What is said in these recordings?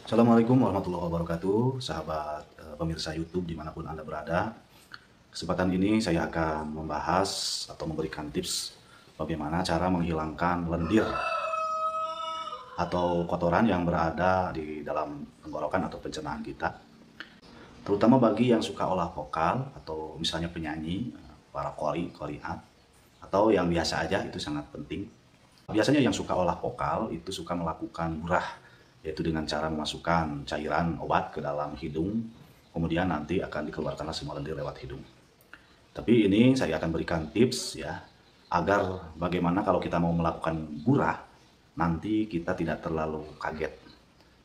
Assalamualaikum warahmatullahi wabarakatuh, sahabat pemirsa YouTube dimanapun Anda berada. Kesempatan ini saya akan membahas atau memberikan tips bagaimana cara menghilangkan lendir atau kotoran yang berada di dalam tenggorokan atau pencernaan kita. Terutama bagi yang suka olah vokal atau misalnya penyanyi, para koriat, atau yang biasa aja, itu sangat penting. Biasanya yang suka olah vokal itu suka melakukan gurah, yaitu dengan cara memasukkan cairan obat ke dalam hidung, kemudian nanti akan dikeluarkanlah semua lendir lewat hidung. Tapi ini saya akan berikan tips ya, agar bagaimana kalau kita mau melakukan gurah, nanti kita tidak terlalu kaget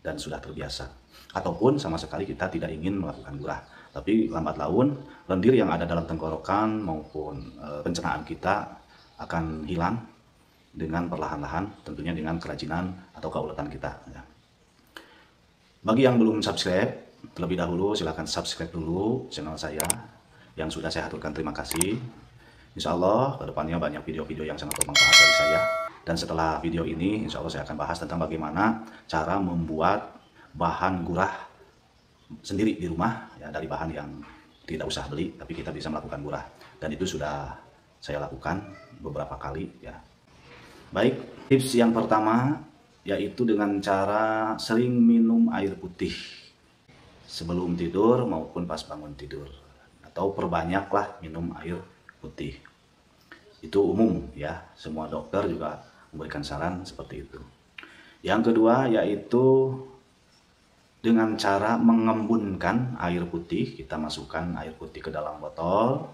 dan sudah terbiasa. Ataupun sama sekali kita tidak ingin melakukan gurah, tapi lambat laun lendir yang ada dalam tenggorokan maupun pencernaan kita akan hilang dengan perlahan-lahan, tentunya dengan kerajinan atau keuletan kita ya. Bagi yang belum subscribe, terlebih dahulu silahkan subscribe dulu channel saya. Yang sudah saya aturkan terima kasih. Insya Allah kedepannya banyak video-video yang sangat bermanfaat dari saya. Dan setelah video ini insya Allah saya akan bahas tentang bagaimana cara membuat bahan gurah sendiri di rumah ya, dari bahan yang tidak usah beli, tapi kita bisa melakukan gurah. Dan itu sudah saya lakukan beberapa kali ya. Baik, tips yang pertama yaitu dengan cara sering minum air putih sebelum tidur maupun pas bangun tidur, atau perbanyaklah minum air putih. Itu umum ya, semua dokter juga memberikan saran seperti itu. Yang kedua yaitu dengan cara mengembunkan air putih. Kita masukkan air putih ke dalam botol,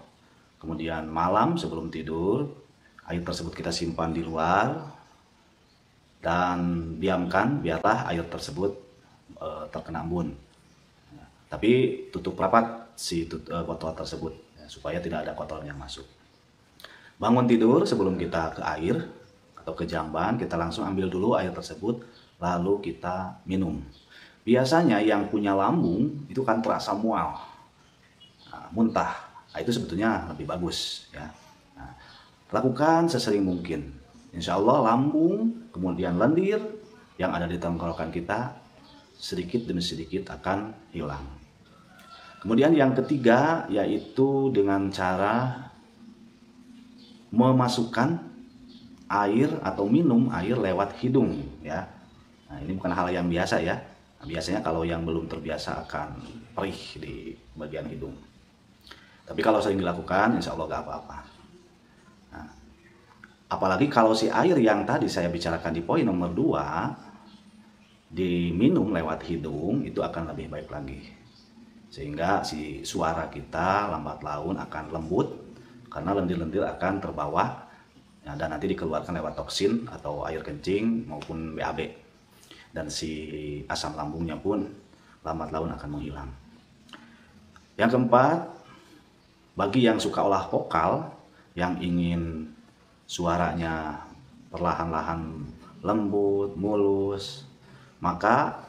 kemudian malam sebelum tidur air tersebut kita simpan di luar dan diamkan, biarlah air tersebut terkena embun. Tapi tutup rapat si botol tersebut ya, supaya tidak ada kotoran yang masuk. Bangun tidur sebelum kita ke air atau ke jamban, kita langsung ambil dulu air tersebut lalu kita minum. Biasanya yang punya lambung itu kan terasa mual, muntah. Nah, itu sebetulnya lebih bagus ya. Nah, lakukan sesering mungkin. Insya Allah lambung, kemudian lendir yang ada di tenggorokan kita sedikit demi sedikit akan hilang. Kemudian yang ketiga yaitu dengan cara memasukkan air atau minum air lewat hidung ya. Nah, ini bukan hal yang biasa ya. Nah, biasanya kalau yang belum terbiasa akan perih di bagian hidung. Tapi kalau sering dilakukan insya Allah gak apa-apa. Apalagi kalau si air yang tadi saya bicarakan di poin nomor 2 diminum lewat hidung, itu akan lebih baik lagi. Sehingga si suara kita lambat laun akan lembut karena lendir-lendir akan terbawa ya, dan nanti dikeluarkan lewat toksin atau air kencing maupun BAB. Dan si asam lambungnya pun lambat laun akan menghilang. Yang keempat, bagi yang suka olah vokal, yang ingin suaranya perlahan-lahan lembut, mulus, maka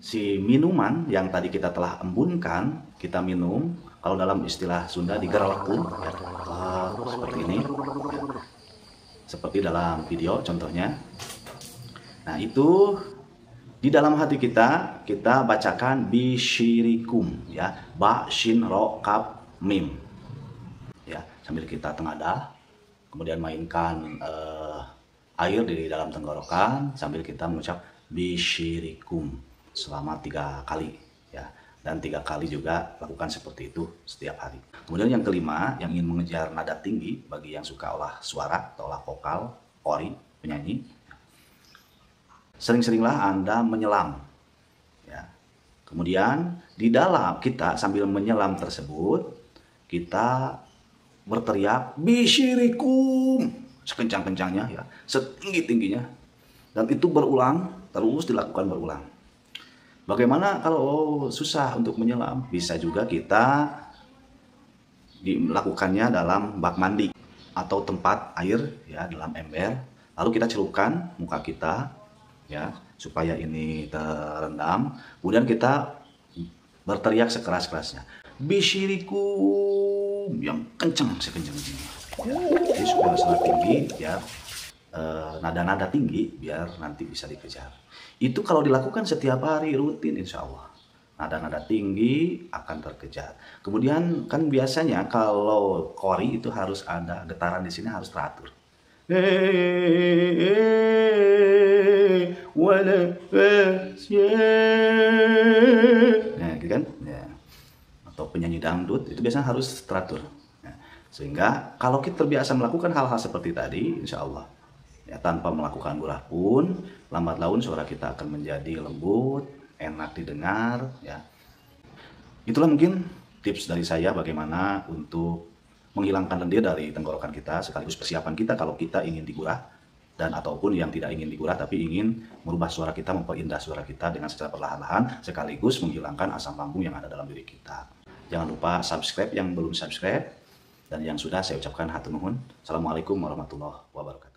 si minuman yang tadi kita telah embunkan, kita minum, kalau dalam istilah Sunda digerleku ya, seperti ini ya. Seperti dalam video contohnya. Nah itu di dalam hati kita bacakan bisyirikum ya, ba shin ro kaf mim ya, sambil kita tengadah. Kemudian mainkan air di dalam tenggorokan sambil kita mengucap bisyirikum selama 3 kali ya. Dan 3 kali juga lakukan seperti itu setiap hari. Kemudian yang kelima, yang ingin mengejar nada tinggi bagi yang suka olah suara atau olah vokal, kori, penyanyi, sering-seringlah Anda menyelam ya. Kemudian di dalam kita sambil menyelam tersebut kita berteriak bisyirikum sekencang-kencangnya ya, setinggi-tingginya, dan itu berulang, terus dilakukan berulang. Bagaimana kalau susah untuk menyelam? Bisa juga kita dilakukannya dalam bak mandi atau tempat air ya, dalam ember, lalu kita celupkan muka kita ya supaya ini terendam, kemudian kita berteriak sekeras-kerasnya bisyirikum yang kencang sekencang-kencangnya ya. Jadi supaya sangat tinggi biar nada-nada tinggi biar nanti bisa dikejar. Itu kalau dilakukan setiap hari rutin insya Allah nada-nada tinggi akan terkejar. Kemudian kan biasanya kalau qori itu harus ada getaran di sini harus teratur. Nah, gitu kan? Ya. Atau penyanyi dangdut itu biasanya harus teratur. Nah, sehingga kalau kita terbiasa melakukan hal-hal seperti tadi, insya Allah ya, tanpa melakukan gurah pun lambat laun suara kita akan menjadi lembut, enak didengar ya. Itulah mungkin tips dari saya bagaimana untuk menghilangkan lendir dari tenggorokan kita, sekaligus persiapan kita kalau kita ingin digurah dan ataupun yang tidak ingin digurah tapi ingin merubah suara kita, memperindah suara kita dengan secara perlahan-lahan sekaligus menghilangkan asam lambung yang ada dalam diri kita. Jangan lupa subscribe yang belum subscribe, dan yang sudah saya ucapkan hatur nuhun. Assalamualaikum warahmatullahi wabarakatuh.